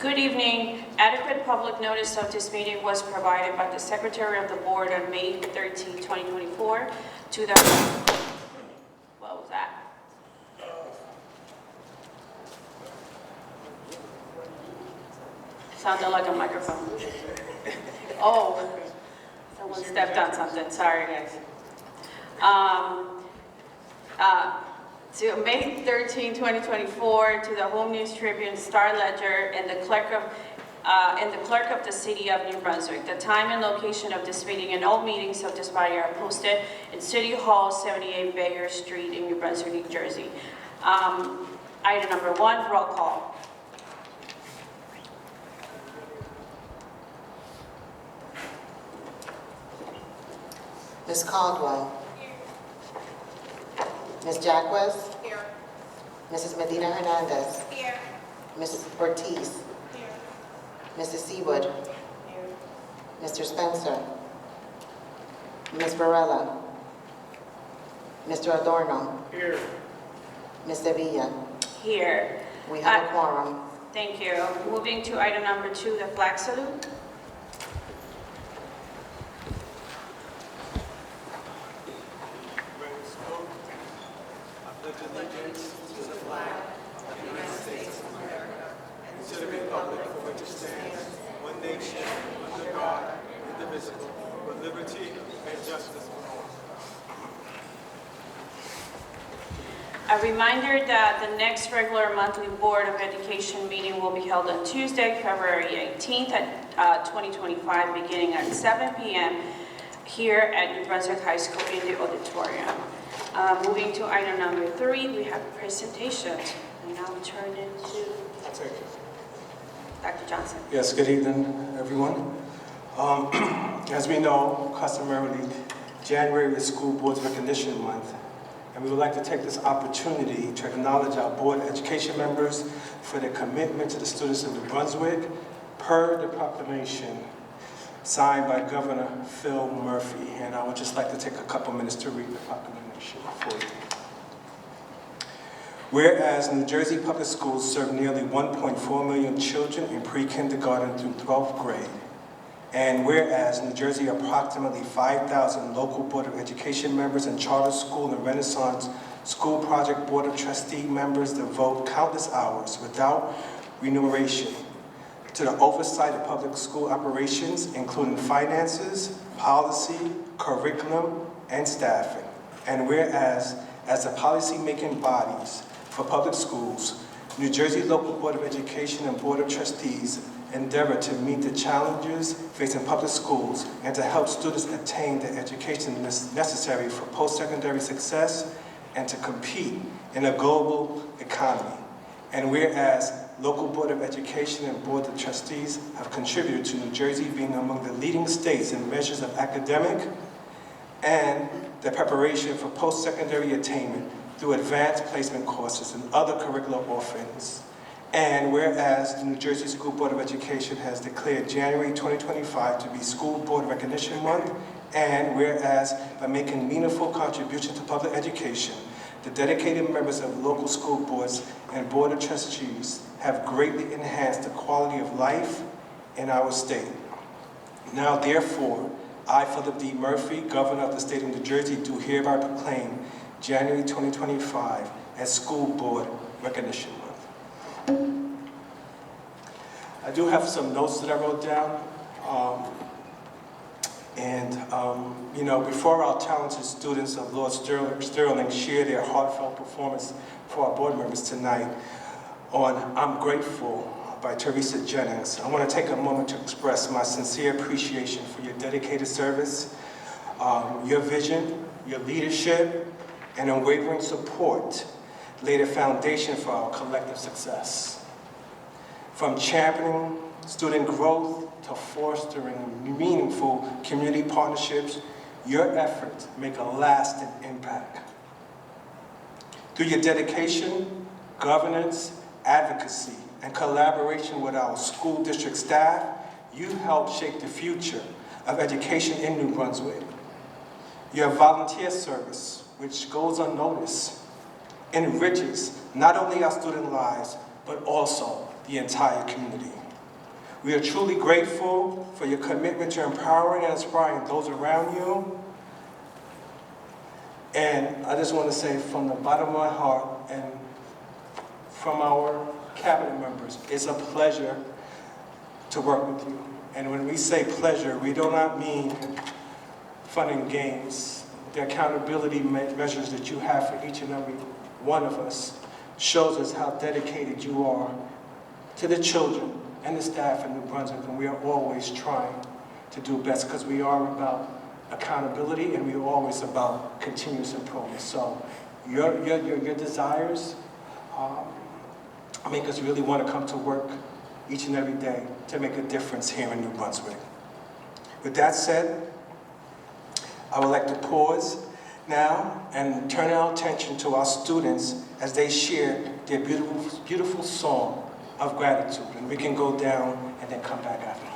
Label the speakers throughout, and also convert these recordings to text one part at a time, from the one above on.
Speaker 1: Good evening. Adequate public notice of this meeting was provided by the Secretary of the Board on May 13, 2024 to the... What was that? Sounded like a microphone. Oh, someone stepped on something. Sorry, guys. To May 13, 2024, to the Home News Tribune, Star Ledger, and the clerk of the City of New Brunswick. The time and location of this meeting and all meetings of this body are posted in City Hall, 78 Bayer Street in New Brunswick, New Jersey. Item number 1, roll call.
Speaker 2: Ms. Caldwell. Ms. Jacquez.
Speaker 3: Here.
Speaker 2: Mrs. Medina Hernandez.
Speaker 3: Here.
Speaker 2: Mrs. Ortiz.
Speaker 3: Here.
Speaker 2: Mrs. Seawood.
Speaker 3: Here.
Speaker 2: Mr. Spencer. Ms. Varela. Mr. Adorno.
Speaker 4: Here.
Speaker 2: Ms. Sevilla.
Speaker 1: Here.
Speaker 2: We have a quorum.
Speaker 1: Thank you. Moving to item number 2, the flag salute.
Speaker 4: Allegiance to the flag of the United States of America and to the republic for which it stands, one nation, under God, indivisible, with liberty and justice for all.
Speaker 1: A reminder that the next regular monthly Board of Education meeting will be held on Tuesday, February 18th at 2025, beginning at 7 p.m. here at New Brunswick High School in the auditorium. Moving to item number 3, we have presentations. And now we turn it to
Speaker 4: I'll take it.
Speaker 1: Dr. Johnson.
Speaker 4: Yes, good evening, everyone. As we know, customarily, January is School Board's Recognition Month, and we would like to take this opportunity to acknowledge our Board of Education members for their commitment to the students of New Brunswick, per the proclamation signed by Governor Phil Murphy. And I would just like to take a couple minutes to read the proclamation for you. Whereas New Jersey Public Schools serve nearly 1.4 million children in pre-kindergarten through 12th grade, and whereas New Jersey approximately 5,000 local Board of Education members and charter school and Renaissance School Project Board of Trustee members devote countless hours without remuneration to the oversight of public school operations, including finances, policy, curriculum, and staffing. And whereas, as the policy-making bodies for public schools, New Jersey Local Board of Education and Board of Trustees endeavor to meet the challenges facing public schools and to help students attain the education necessary for post-secondary success and to compete in a global economy. And whereas Local Board of Education and Board of Trustees have contributed to New Jersey being among the leading states in measures of academic and the preparation for post-secondary attainment through advanced placement courses and other curricular offerings. And whereas the New Jersey School Board of Education has declared January 2025 to be School Board Recognition Month, and whereas by making meaningful contributions to public education, the dedicated members of local school boards and Board of Trustees have greatly enhanced the quality of life in our state. Now, therefore, I, Philip D. Murphy, Governor of the State of New Jersey, do hereby proclaim January 2025 as School Board Recognition Month. I do have some notes that I wrote down. You know, before our talented students of Lord Sterling share their heartfelt performance for our board members tonight on I'm Grateful by Teresa Jennings, I want to take a moment to express my sincere appreciation for your dedicated service, your vision, your leadership, and unwavering support laid a foundation for our collective success. From championing student growth to fostering meaningful community partnerships, your efforts make a lasting impact. Through your dedication, governance, advocacy, and collaboration with our school district staff, you help shape the future of education in New Brunswick. Your volunteer service, which goes unnoticed, enriches not only our student lives, but also the entire community. We are truly grateful for your commitment to empowering and inspiring those around you. And I just want to say from the bottom of my heart and from our cabinet members, it's a pleasure to work with you. And when we say pleasure, we do not mean fun and games. The accountability measures that you have for each and every one of us shows us how dedicated you are to the children and the staff in New Brunswick, and we are always trying to do best because we are about accountability and we are always about continuous improvement. So your desires make us really want to come to work each and every day to make a difference here in New Brunswick. With that said, I would like to pause now and turn our attention to our students as they share their beautiful, beautiful song of gratitude. And we can go down and then come back after.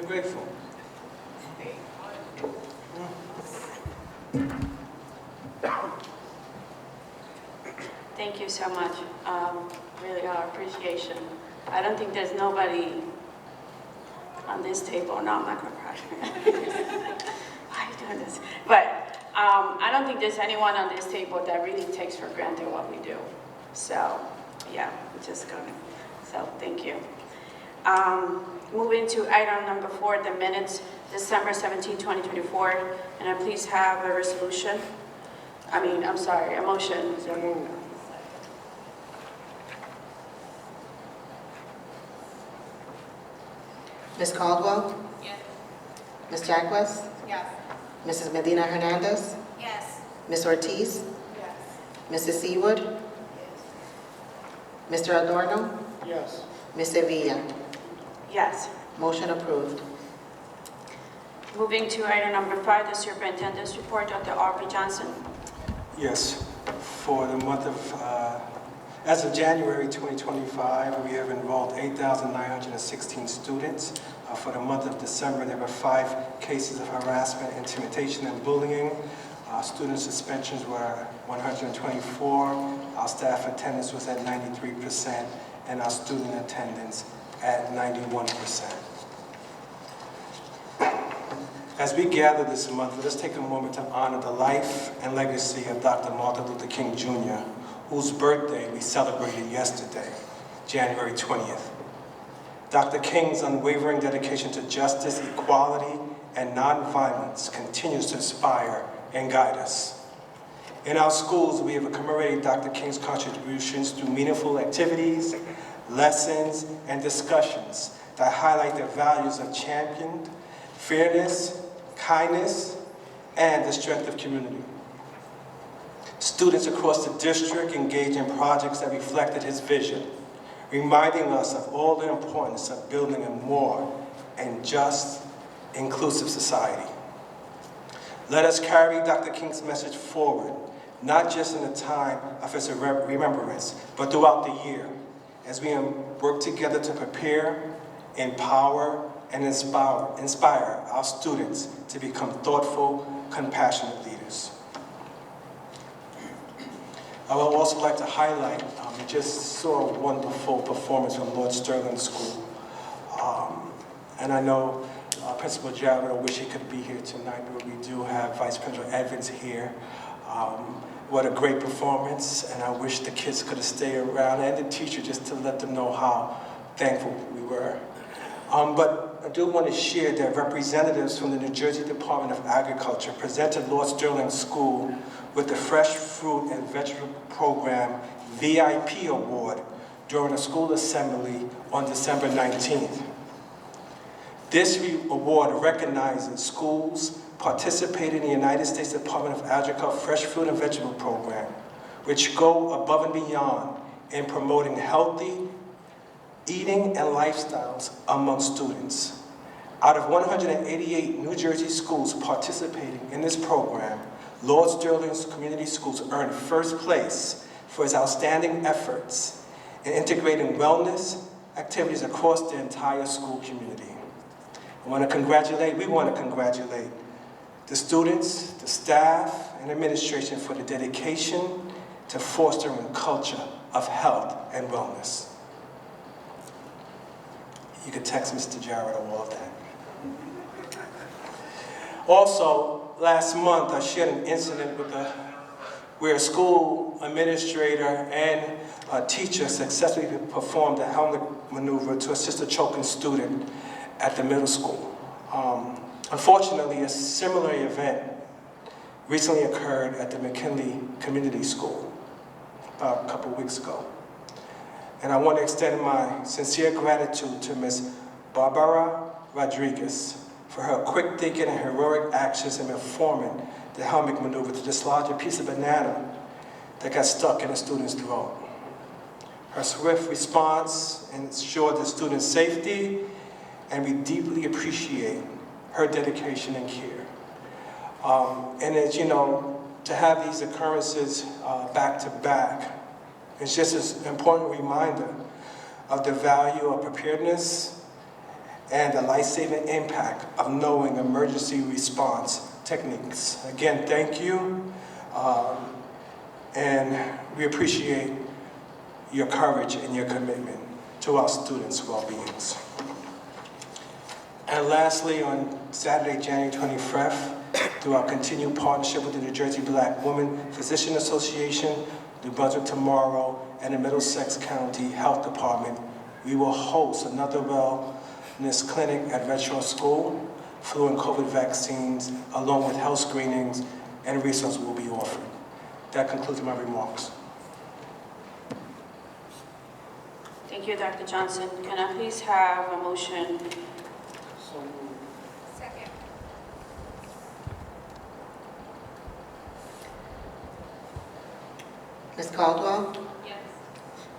Speaker 4: We're grateful.
Speaker 1: Thank you so much. Really, our appreciation. I don't think there's nobody on this table. No, I'm not gonna cry. Why are you doing this? But I don't think there's anyone on this table that really takes for granted what we do. So, yeah, we're just gonna. So, thank you. Moving to item number 4, the minutes, December 17, 2024. And I please have a resolution. A motion. So moved.
Speaker 2: Ms. Caldwell?
Speaker 3: Yes.
Speaker 2: Ms. Jacquez?
Speaker 3: Yes.
Speaker 2: Mrs. Medina Hernandez?
Speaker 3: Yes.
Speaker 2: Ms. Ortiz?
Speaker 3: Yes.
Speaker 2: Mrs. Seawood? Mr. Adorno?
Speaker 4: Yes.
Speaker 2: Ms. Sevilla?
Speaker 1: Yes.
Speaker 2: Motion approved.
Speaker 1: Moving to item number 5, the superintendent's report, Dr. Aubrey Johnson.
Speaker 4: Yes, for the month of, as of January 2025, we have enrolled 8,916 students. For the month of December, there were 5 cases of harassment, intimidation, and bullying. Student suspensions were 124. Our staff attendance was at 93%, and our student attendance at 91%. As we gather this month, let's take a moment to honor the life and legacy of Dr. Martin Luther King Jr., whose birthday we celebrated yesterday, January 20th. Dr. King's unwavering dedication to justice, equality, and nonviolence continues to inspire and guide us. In our schools, we have commemorated Dr. King's contributions through meaningful activities, lessons, and discussions that highlight the values of championed fairness, kindness, and the strength of community. Students across the district engaged in projects that reflected his vision, reminding us of all the importance of building a more and just, inclusive society. Let us carry Dr. King's message forward, not just in the time of his remembrance, but throughout the year, as we work together to prepare, empower, and inspire our students to become thoughtful, compassionate leaders. I would also like to highlight, we just saw a wonderful performance from Lord Sterling School. And I know Principal Jarrett, I wish he could be here tonight, but we do have Vice Principal Evans here. What a great performance, and I wish the kids could have stayed around, and the teacher, just to let them know how thankful we were. But I do want to share that representatives from the New Jersey Department of Agriculture presented Lord Sterling School with the Fresh Fruit and Vegetable Program VIP Award during a school assembly on December 19th. This award recognizes schools participating in the United States Department of Agriculture Fresh Fruit and Vegetable Program, which go above and beyond in promoting healthy eating and lifestyles among students. Out of 188 New Jersey schools participating in this program, Lord Sterling's Community Schools earned first place for its outstanding efforts in integrating wellness activities across the entire school community. We want to congratulate the students, the staff, and administration for the dedication to fostering a culture of health and wellness. You can text Mr. Jarrett on all of that. Also, last month I shared an incident where a school administrator and a teacher successfully performed a helmet maneuver to assist a choking student at the middle school. Unfortunately, a similar event recently occurred at the McKinley Community School about a couple weeks ago. And I want to extend my sincere gratitude to Ms. Barbara Rodriguez for her quick thinking and heroic actions in performing the helmet maneuver to dislodge a piece of banana that got stuck in a student's throat. Her swift response ensured the student's safety, and we deeply appreciate her dedication and care. And as you know, to have these occurrences back to back, it's just an important reminder of the value of preparedness and the life-saving impact of knowing emergency response techniques. Again, thank you, and we appreciate your courage and your commitment to our students' well-beings. And lastly, on Saturday, January 25th, through our continued partnership with the New Jersey Black Women Physician Association, New Brunswick Tomorrow, and the Middlesex County Health Department, we will host another wellness clinic at Veteran School. Flu and COVID vaccines, along with health screenings and resources will be offered. That concludes my remarks.
Speaker 1: Thank you, Dr. Johnson. Can I please have a motion?
Speaker 3: Second.
Speaker 2: Ms. Caldwell?
Speaker 3: Yes.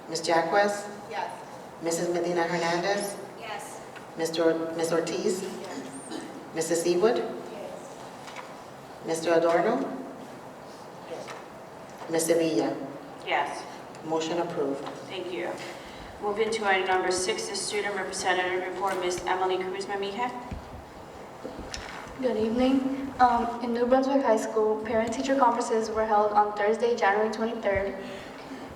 Speaker 2: Ms. Jacquez?
Speaker 3: Yes.
Speaker 2: Mrs. Medina Hernandez?
Speaker 3: Yes.
Speaker 2: Ms. Ortiz? Mrs. Seawood?
Speaker 3: Yes.
Speaker 2: Mr. Adorno? Ms. Sevilla?
Speaker 1: Yes.
Speaker 2: Motion approved.
Speaker 1: Thank you. Moving to item number 6, the student representative report, Ms. Emily Cruz-Mamija.
Speaker 5: Good evening. In New Brunswick High School, parent-teacher conferences were held on Thursday, January 23rd.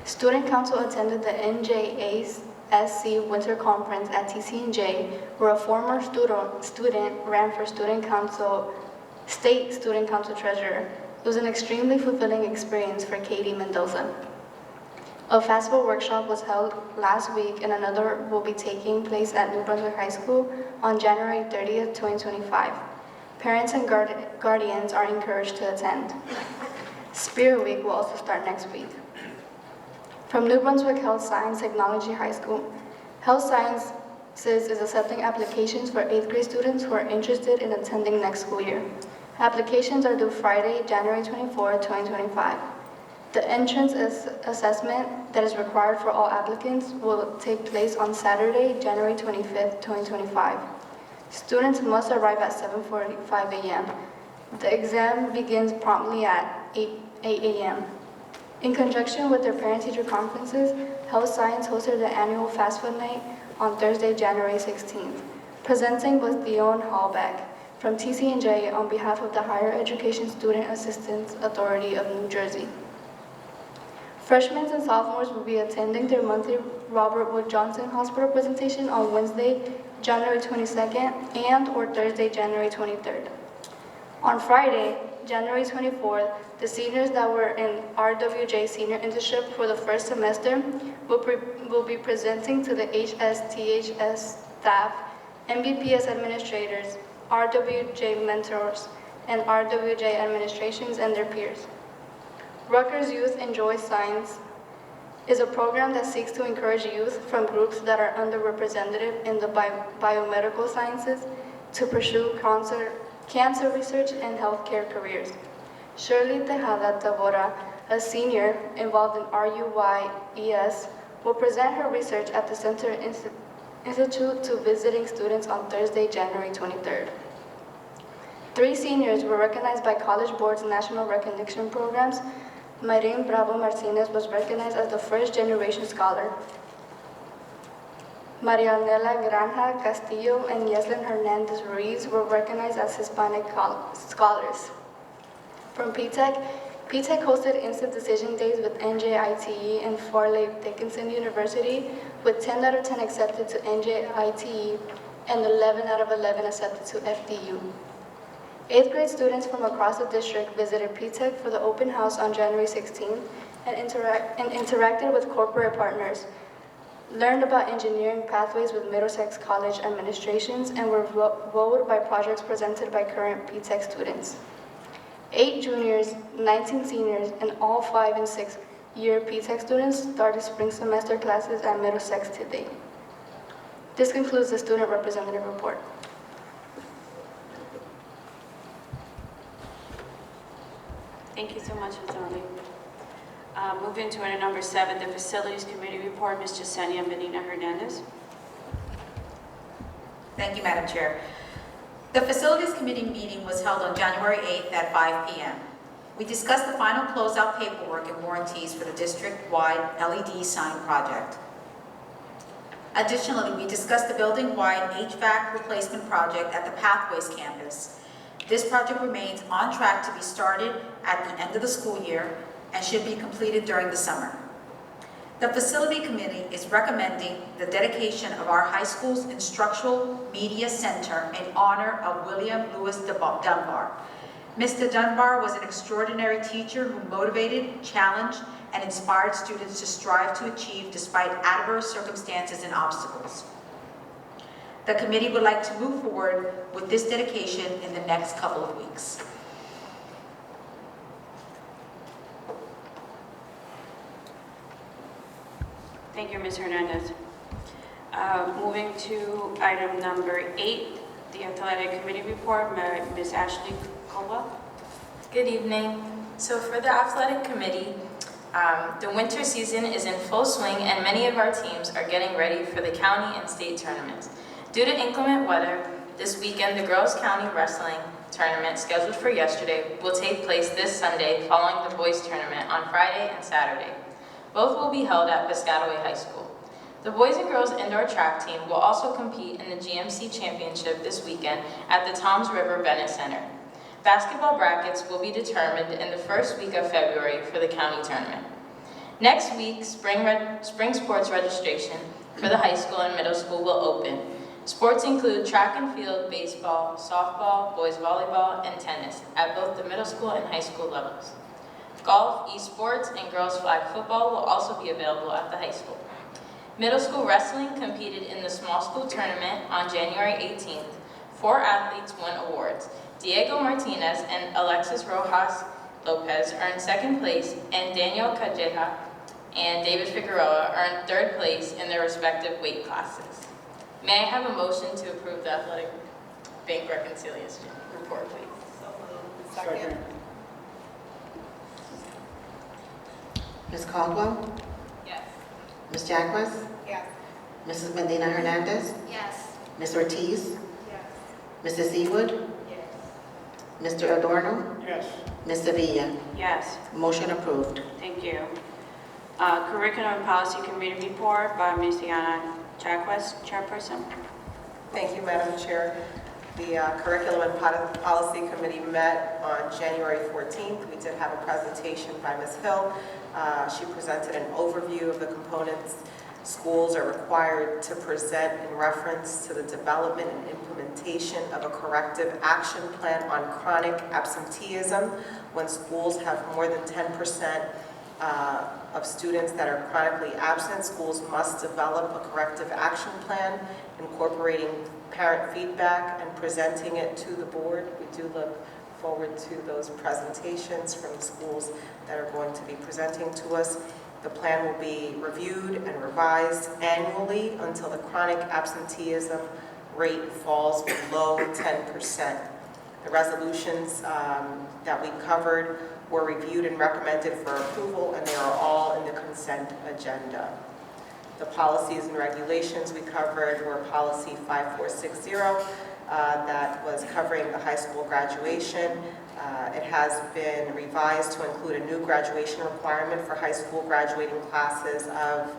Speaker 5: Student council attended the NJASC Winter Conference at TC&J, where a former student ran for state student council treasurer. It was an extremely fulfilling experience for Katie Mendoza. A festival workshop was held last week, and another will be taking place at New Brunswick High School on January 30th, 2025. Parents and guardians are encouraged to attend. Spirit Week will also start next week. From New Brunswick Health Science Technology High School, Health Sciences is accepting applications for 8th grade students who are interested in attending next school year. Applications are due Friday, January 24, 2025. The entrance assessment that is required for all applicants will take place on Saturday, January 25, 2025. Students must arrive at 7:45 a.m. The exam begins promptly at 8 a.m. In conjunction with their parent-teacher conferences, Health Science hosted the annual Fast Food Night on Thursday, January 16th. Presenting was Dion Hallbeck from TC&J on behalf of the Higher Education Student Assistance Authority of New Jersey. Freshmen and sophomores will be attending their monthly Robert Wood Johnson Hospital presentation on Wednesday, January 22nd and or Thursday, January 23rd. On Friday, January 24th, the seniors that were in RWJ Senior Internship for the first semester will be presenting to the HSTHS staff, MBPS administrators, RWJ mentors, and RWJ administrations and their peers. Rutgers Youth Enjoy Science is a program that seeks to encourage youth from groups that are underrepresented in the biomedical sciences to pursue cancer research and healthcare careers. Shirley Tejada Tabora, a senior involved in RUYES, will present her research at the Center Institute to visiting students on Thursday, January 23rd. 3 seniors were recognized by College Board's National Recognition Programs. Marín Bravo Martinez was recognized as the first-generation scholar. Marianela Granja Castillo and Yeslin Hernandez Ruiz were recognized as Hispanic scholars. From PTEC hosted instant decision days with NJITE and Farley Dickinson University, with 10 out of 10 accepted to NJITE and 11 out of 11 accepted to FDU. 8th grade students from across the district visited PTEC for the open house on January 16th and interacted with corporate partners, learned about engineering pathways with Middlesex College administrations, and were wowed by projects presented by current PTEC students. 8 juniors, 19 seniors, and all 5 and 6 year PTEC students started spring semester classes at Middlesex today. This concludes the student representative report.
Speaker 1: Thank you so much, Ms. Emily. Moving to item number 7, the Facilities Committee report, Ms. Yesenia Medina Hernandez.
Speaker 3: Thank you, Madam Chair. The Facilities Committee meeting was held on January 8th at 5 p.m. We discussed the final closeout paperwork and warranties for the district-wide LED sign project. Additionally, we discussed the building-wide HVAC replacement project at the Pathways campus. This project remains on track to be started at the end of the school year and should be completed during the summer. The Facility Committee is recommending the dedication of our high school's Instructional Media Center in honor of William Lewis Dunbar. Mr. Dunbar was an extraordinary teacher who motivated, challenged, and inspired students to strive to achieve despite adverse circumstances and obstacles. The committee would like to move forward with this dedication in the next couple of weeks.
Speaker 1: Thank you, Ms. Hernandez. Moving to item number 8, the Athletic Committee report, Ms. Ashley Caldwell.
Speaker 6: Good evening. So for the athletic committee, the winter season is in full swing and many of our teams are getting ready for the county and state tournaments. Due to inclement weather, this weekend the Girls County Wrestling Tournament scheduled for yesterday will take place this Sunday following the boys tournament on Friday and Saturday. Both will be held at Piscataway High School. The boys and girls indoor track team will also compete in the GMC Championship this weekend at the Toms River Bennett Center. Basketball brackets will be determined in the first week of February for the county tournament. Next week, spring sports registration for the high school and middle school will open. Sports include track and field, baseball, softball, boys volleyball, and tennis at both the middle school and high school levels. Golf, esports, and girls flag football will also be available at the high school. Middle school wrestling competed in the small school tournament on January 18th. 4 athletes won awards. Diego Martinez and Alexis Rojas Lopez earned 2nd place, and Daniel Calleja and David Figueroa earned 3rd place in their respective weight classes. May I have a motion to approve the athletic bank reconciliation report, please?
Speaker 7: Second.
Speaker 2: Ms. Caldwell?
Speaker 6: Yes.
Speaker 2: Ms. Jaquez?
Speaker 7: Yes.
Speaker 2: Mrs. Medina Hernandez?
Speaker 7: Yes.
Speaker 2: Ms. Ortiz?
Speaker 7: Yes.
Speaker 2: Mrs. Ewood?
Speaker 7: Yes.
Speaker 2: Mr. Adorno?
Speaker 7: Yes.
Speaker 2: Ms. Sevilla?
Speaker 1: Yes,
Speaker 2: Motion approved.
Speaker 1: thank you. Curriculum and Policy Committee report by Ms. Diana Jaquez, Chairperson.
Speaker 8: Thank you, Madam Chair. The Curriculum and Policy Committee met on January 14th. We did have a presentation by Ms. Hill. She presented an overview of the components schools are required to present in reference to the development and implementation of a corrective action plan on chronic absenteeism when schools have more than 10% of students that are chronically absent. Schools must develop a corrective action plan incorporating parent feedback and presenting it to the board. We do look forward to those presentations from the schools that are going to be presenting to us. The plan will be reviewed and revised annually until the chronic absenteeism rate falls below 10%. The resolutions that we covered were reviewed and recommended for approval, and they are all in the consent agenda. The policies and regulations we covered were policy 5460 that was covering the high school graduation. It has been revised to include a new graduation requirement for high school graduating classes of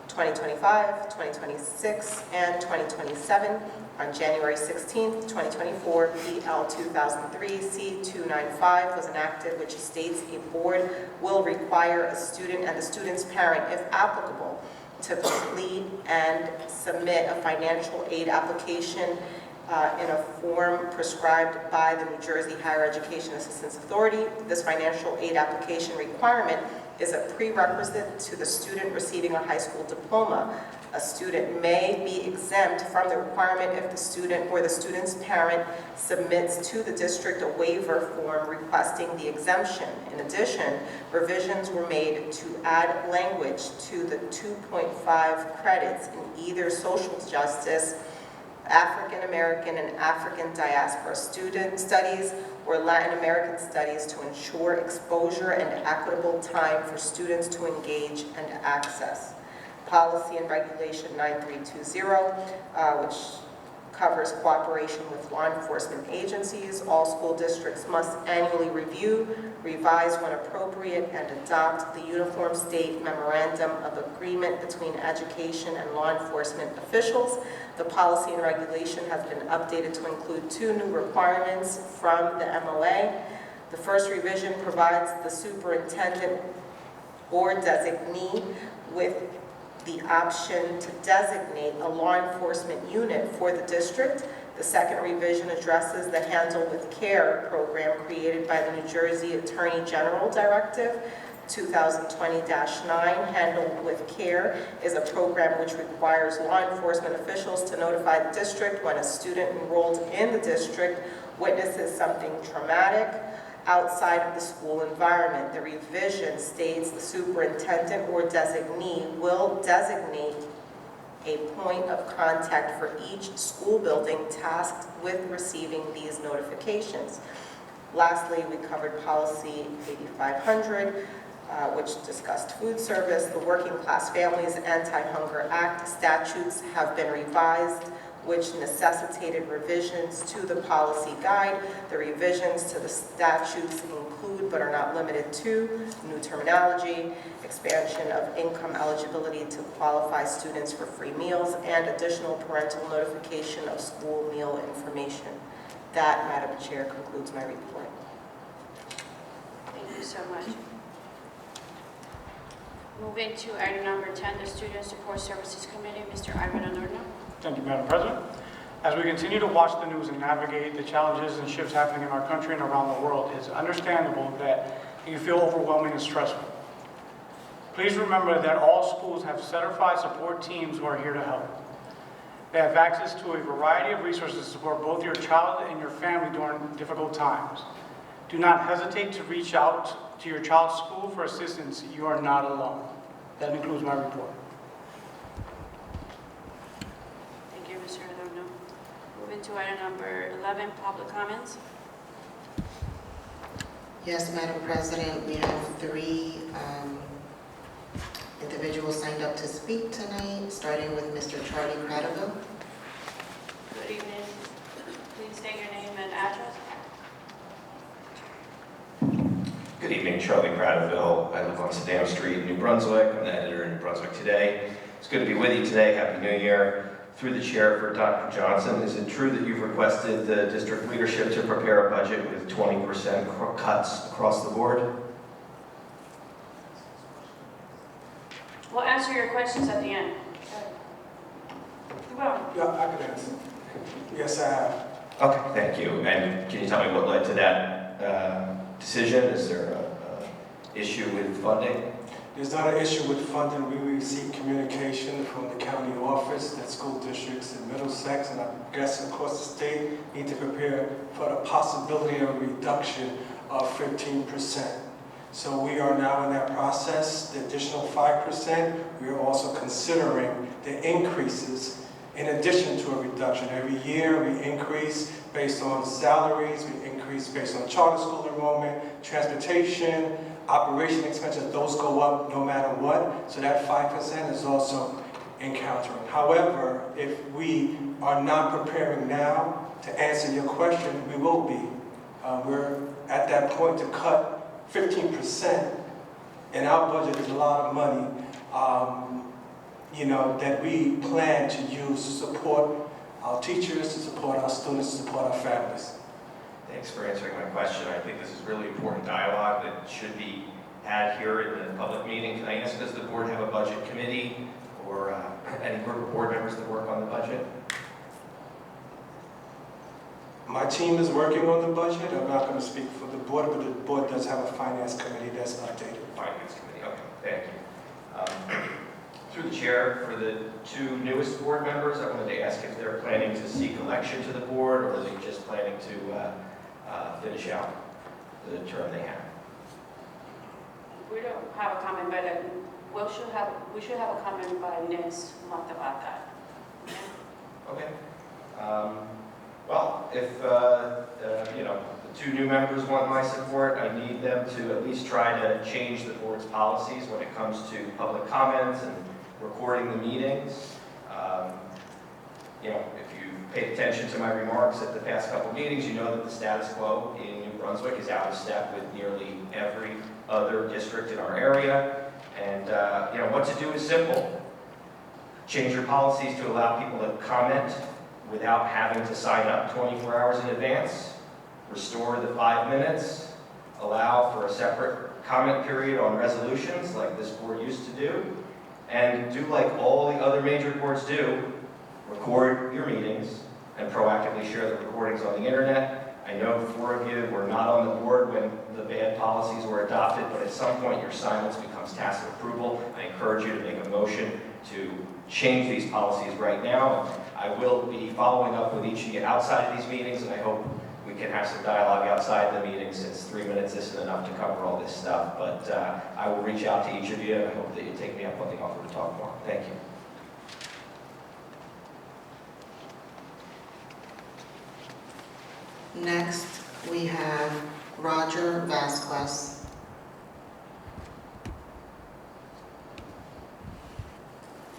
Speaker 8: 2025, 2026, and 2027. On January 16th, 2024, PL 2003 C295 was enacted, which states a board will require a student and the student's parent, if applicable, to complete and submit a financial aid application in a form prescribed by the New Jersey Higher Education Assistance Authority. This financial aid application requirement is a prerequisite to the student receiving a high school diploma. A student may be exempt from the requirement if the student or the student's parent submits to the district a waiver form requesting the exemption. In addition, revisions were made to add language to the 2.5 credits in either social justice, African American and African diaspora student studies, or Latin American studies to ensure exposure and equitable time for students to engage and access. Policy and Regulation 9320, which covers cooperation with law enforcement agencies. All school districts must annually review, revise when appropriate, and adopt the Uniform State Memorandum of Agreement between education and law enforcement officials. The policy and regulation has been updated to include 2 new requirements from the MOA. The first revision provides the superintendent or designee with the option to designate a law enforcement unit for the district. The second revision addresses the Handle with Care program created by the New Jersey Attorney General Directive 2020-9. Handle with Care is a program which requires law enforcement officials to notify the district when a student enrolled in the district witnesses something traumatic outside of the school environment. The revision states the superintendent or designee will designate a point of contact for each school building tasked with receiving these notifications. Lastly, we covered policy 8500, which discussed food service. The Working Class Families Anti-Hunger Act statutes have been revised, which necessitated revisions to the policy guide. The revisions to the statutes include, but are not limited to, new terminology, expansion of income eligibility to qualify students for free meals, and additional parental notification of school meal information. That, Madam Chair, concludes my report.
Speaker 1: Thank you so much. Moving to item number 10, the Student Support Services Committee, Mr. Ivan Adorno.
Speaker 7: Thank you, Madam President. As we continue to watch the news and navigate the challenges and shifts happening in our country and around the world, it's understandable that it can feel overwhelming and stressful. Please remember that all schools have certified support teams who are here to help. They have access to a variety of resources to support both your child and your family during difficult times. Do not hesitate to reach out to your child's school for assistance. You are not alone. That concludes my report.
Speaker 1: Thank you, Mr. Adorno. Moving to item number 11, public comments.
Speaker 2: Yes, Madam President, we have 3 individuals signed up to speak tonight, starting with Mr. Charlie Cradaville.
Speaker 1: Good evening. Please state your name and address.
Speaker 9: Good evening, Charlie Cradaville. I live on Sedan Street, New Brunswick. I'm the editor in New Brunswick Today. It's good to be with you today. Happy New Year. Through the chair for Dr. Johnson, is it true that you've requested the district leadership to prepare a budget with 20% cuts across the board?
Speaker 1: We'll answer your questions at the end. Well,
Speaker 4: Yeah, I could answer. Yes, I have.
Speaker 9: Okay, thank you. And can you tell me what led to that decision? Is there an issue with funding?
Speaker 4: There's not an issue with funding. We receive communication from the county office that school districts in Middlesex and I guess across the state need to prepare for the possibility of a reduction of 15%. So we are now in that process. The additional 5%, we are also considering the increases in addition to a reduction. Every year we increase based on salaries, we increase based on charter school enrollment, transportation, operation expenses, those go up no matter what. So that 5% is also encountering. However, if we are not preparing now to answer your question, we will be. We're at that point to cut 15%, and our budget is a lot of money, that we plan to use to support our teachers, to support our students, to support our families.
Speaker 9: Thanks for answering my question. I think this is really important dialogue that should be had here in the public meeting. Can I ask, does the board have a budget committee or any group of board members that work on the budget?
Speaker 4: My team is working on the budget. I'm not going to speak for the board, but the board does have a finance committee that's updated.
Speaker 9: Finance committee, okay, thank you. Through the chair, for the 2 newest board members, I wanted to ask if they're planning to seek election to the board or are they just planning to finish out the term they have?
Speaker 1: we don't have a comment, but we should have a comment by next month about that.
Speaker 9: Okay. Well, if the 2 new members want my support, I need them to at least try to change the board's policies when it comes to public comments and recording the meetings. If you've paid attention to my remarks at the past couple meetings, you know that the status quo in New Brunswick is out of step with nearly every other district in our area. And what to do is simple. Change your policies to allow people to comment without having to sign up 24 hours in advance. Restore the 5 minutes. Allow for a separate comment period on resolutions like this board used to do. And do like all the other major boards do, record your meetings and proactively share the recordings on the internet. I know 4 of you were not on the board when the bad policies were adopted, but at some point your silence becomes tacit approval. I encourage you to make a motion to change these policies right now. I will be following up with each of you outside of these meetings, and I hope we can have some dialogue outside the meeting, since 3 minutes isn't enough to cover all this stuff. But I will reach out to each of you, and I hope that you take me up on the offer to talk more. Thank you.
Speaker 2: Next, we have Roger Vasquez.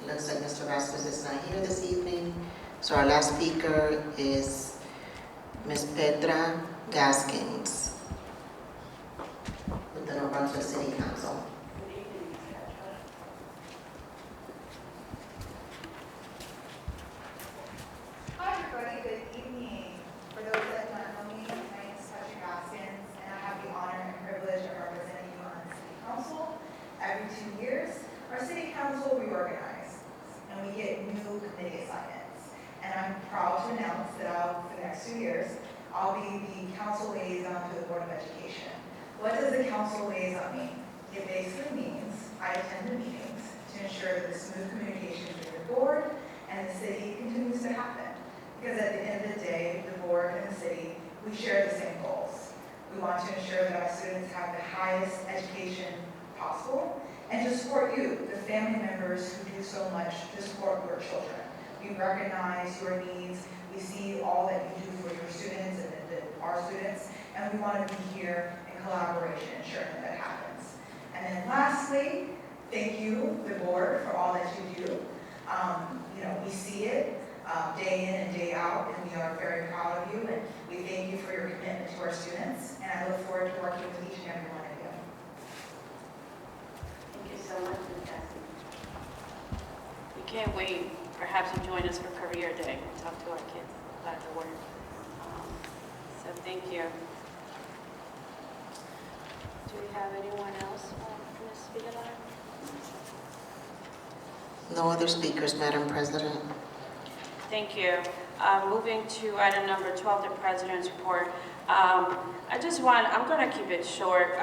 Speaker 2: Looks like Mr. Vasquez is not here this evening. So our last speaker is Ms. Petra Gaskins with the New Brunswick City Council.
Speaker 10: Hi everybody, good evening. For those that don't know me, my name is Petra Gaskins, and I have the honor and privilege of representing you on the City Council. Every 2 years, our City Council reorganizes, and we get new committee assignments. And I'm proud to announce that for the next 2 years, I'll be the council liaison to the Board of Education. What does the council liaison mean? It basically means I attend the meetings to ensure that the smooth communication between the board and the city continues to happen. Because at the end of the day, the board and the city, we share the same goals. We want to ensure that our students have the highest education possible and to support you, the family members who do so much to support your children. We recognize your needs. We see all that you do for your students and our students, and we want to be here in collaboration, ensuring that happens. And then lastly, thank you, the board, for all that you do. We see it day in and day out, and we are very proud of you, and we thank you for your commitment to our students, and I look forward to working with each and every one of you.
Speaker 1: Thank you so much, Ms. Gaskins. We can't wait. Perhaps you join us for Career Day and talk to our kids about the work. So thank you. Do we have anyone else from Ms. Vidal?
Speaker 2: No other speakers, Madam President.
Speaker 1: Thank you. Moving to item number 12, the President's Report. I'm going to keep it short.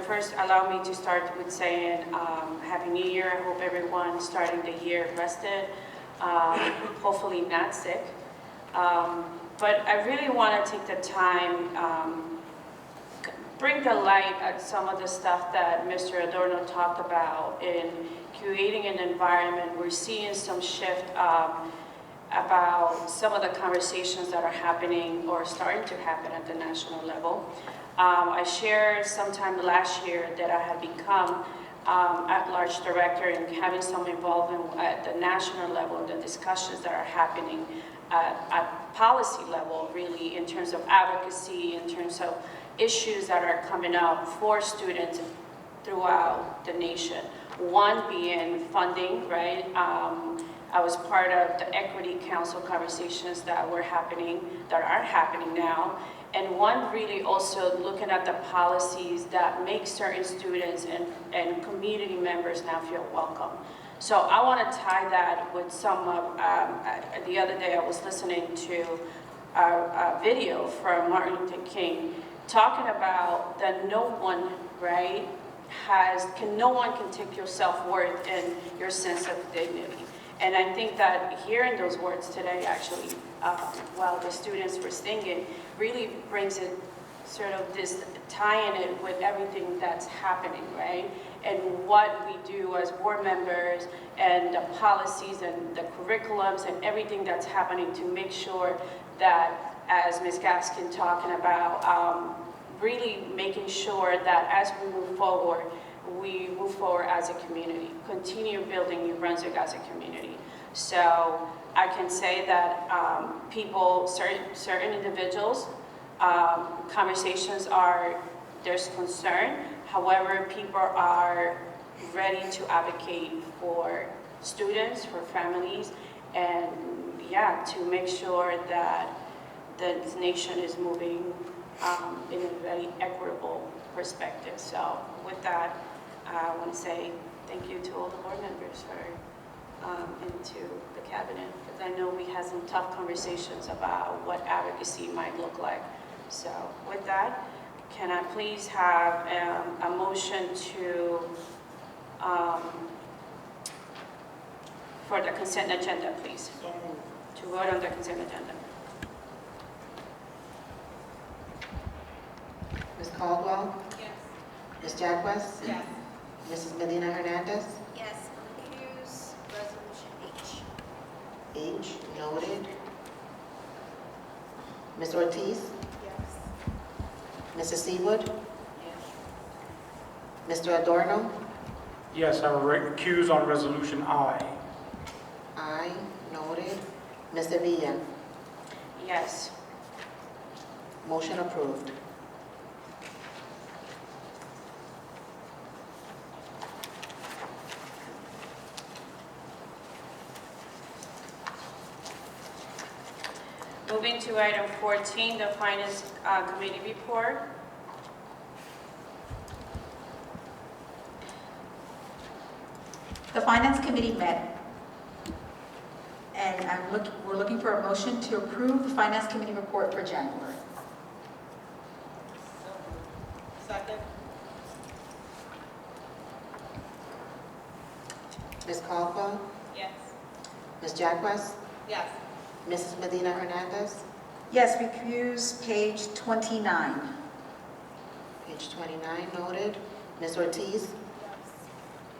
Speaker 1: First, allow me to start with saying Happy New Year. I hope everyone starting the year rested, hopefully not sick. But I really want to take the time, bring the light at some of the stuff that Mr. Adorno talked about in creating an environment. We're seeing some shift about some of the conversations that are happening or starting to happen at the national level. I shared sometime last year that I had become at-large director and having some involvement at the national level, the discussions that are happening at policy level, really, in terms of advocacy, in terms of issues that are coming up for students throughout the nation. One being funding, right? I was part of the Equity Council conversations that are happening now. And one really also looking at the policies that make certain students and community members now feel welcome. So I want to tie that with some of, the other day I was listening to a video from Martin Luther King talking about that no one, right, no one can take your self-worth and your sense of dignity. And I think that hearing those words today, actually, while the students were singing, really brings it sort of this, tying it with everything that's happening, right? And what we do as board members and the policies and the curriculums and everything that's happening to make sure that, as Ms. Gaskin talking about, really making sure that as we move forward as a community, continue building New Brunswick as a community. So I can say that people, certain individuals, conversations are, there's concern. However, people are ready to advocate for students, for families, and yeah, to make sure that the nation is moving in a very equitable perspective. So with that, I want to say thank you to all the board members and to the cabinet, because I know we had some tough conversations about what advocacy might look like. So with that, can I please have a motion to for the consent agenda, please? To vote on the consent agenda.
Speaker 2: Ms. Caldwell?
Speaker 10: Yes.
Speaker 2: Ms. Jaquez?
Speaker 10: Yes.
Speaker 2: Mrs. Medina Hernandez?
Speaker 3: Yes, on Q's resolution H.
Speaker 2: H, noted. Ms. Ortiz?
Speaker 10: Yes.
Speaker 2: Mrs. Seawood? Mr. Adorno?
Speaker 7: Yes, I will recuse on resolution I.
Speaker 2: I, noted. Ms. Sevilla?
Speaker 1: Yes.
Speaker 2: Motion approved.
Speaker 1: Moving to item 14, the Finance Committee report.
Speaker 3: The Finance Committee met, and we're looking for a motion to approve the Finance Committee report for January.
Speaker 8: Second?
Speaker 2: Ms. Caldwell?
Speaker 10: Yes.
Speaker 2: Ms. Jaquez?
Speaker 8: Yes.
Speaker 2: Mrs. Medina Hernandez?
Speaker 3: Yes, recuse page 29.
Speaker 2: Page 29, noted. Ms. Ortiz?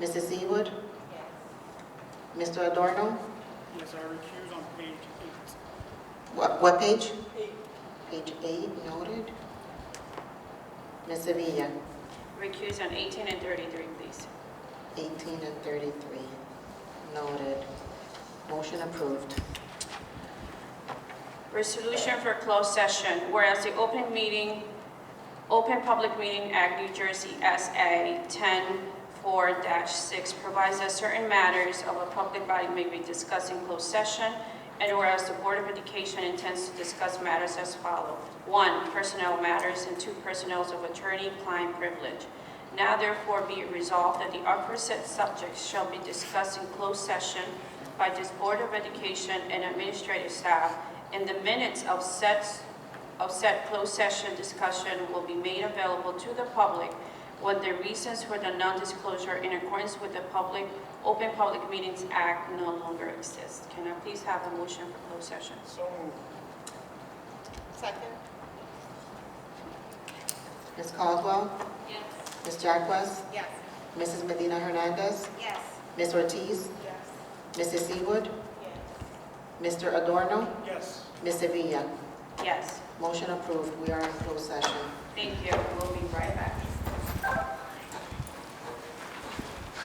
Speaker 2: Mrs. Seawood? Mr. Adorno?
Speaker 7: Yes, I recuse on page 8.
Speaker 2: What page? 8. Page 8, noted. Ms. Sevilla?
Speaker 1: Recuse on 18 and 33, please.
Speaker 2: 18 and 33, noted. Motion approved.
Speaker 1: Resolution for closed session. Whereas the Open Public Meeting Act, New Jersey, SA 10-4-6 provides that certain matters of a public body may be discussed in closed session, and whereas the Board of Education intends to discuss matters as follows. 1, personnel matters, and 2, personnel of attorney-client privilege. Now therefore be it resolved that the aforesaid subjects shall be discussed in closed session by this Board of Education and administrative staff, and the minutes of said closed session discussion will be made available to the public when the reasons for the non-disclosure in accordance with the Open Public Meetings Act no longer exist. Can I please have a motion for closed session?
Speaker 7: So moved.
Speaker 8: Second?
Speaker 2: Ms. Caldwell?
Speaker 10: Yes.
Speaker 2: Ms. Jaquez?
Speaker 8: Yes.
Speaker 2: Mrs. Medina Hernandez?
Speaker 10: Yes.
Speaker 2: Ms. Ortiz?
Speaker 8: Yes.
Speaker 2: Mrs. Seawood?
Speaker 10: Yes.
Speaker 2: Mr. Adorno?
Speaker 7: Yes.
Speaker 2: Ms. Sevilla?
Speaker 1: Yes.
Speaker 2: Motion approved. We are in closed session.
Speaker 1: Thank you. We'll be right back.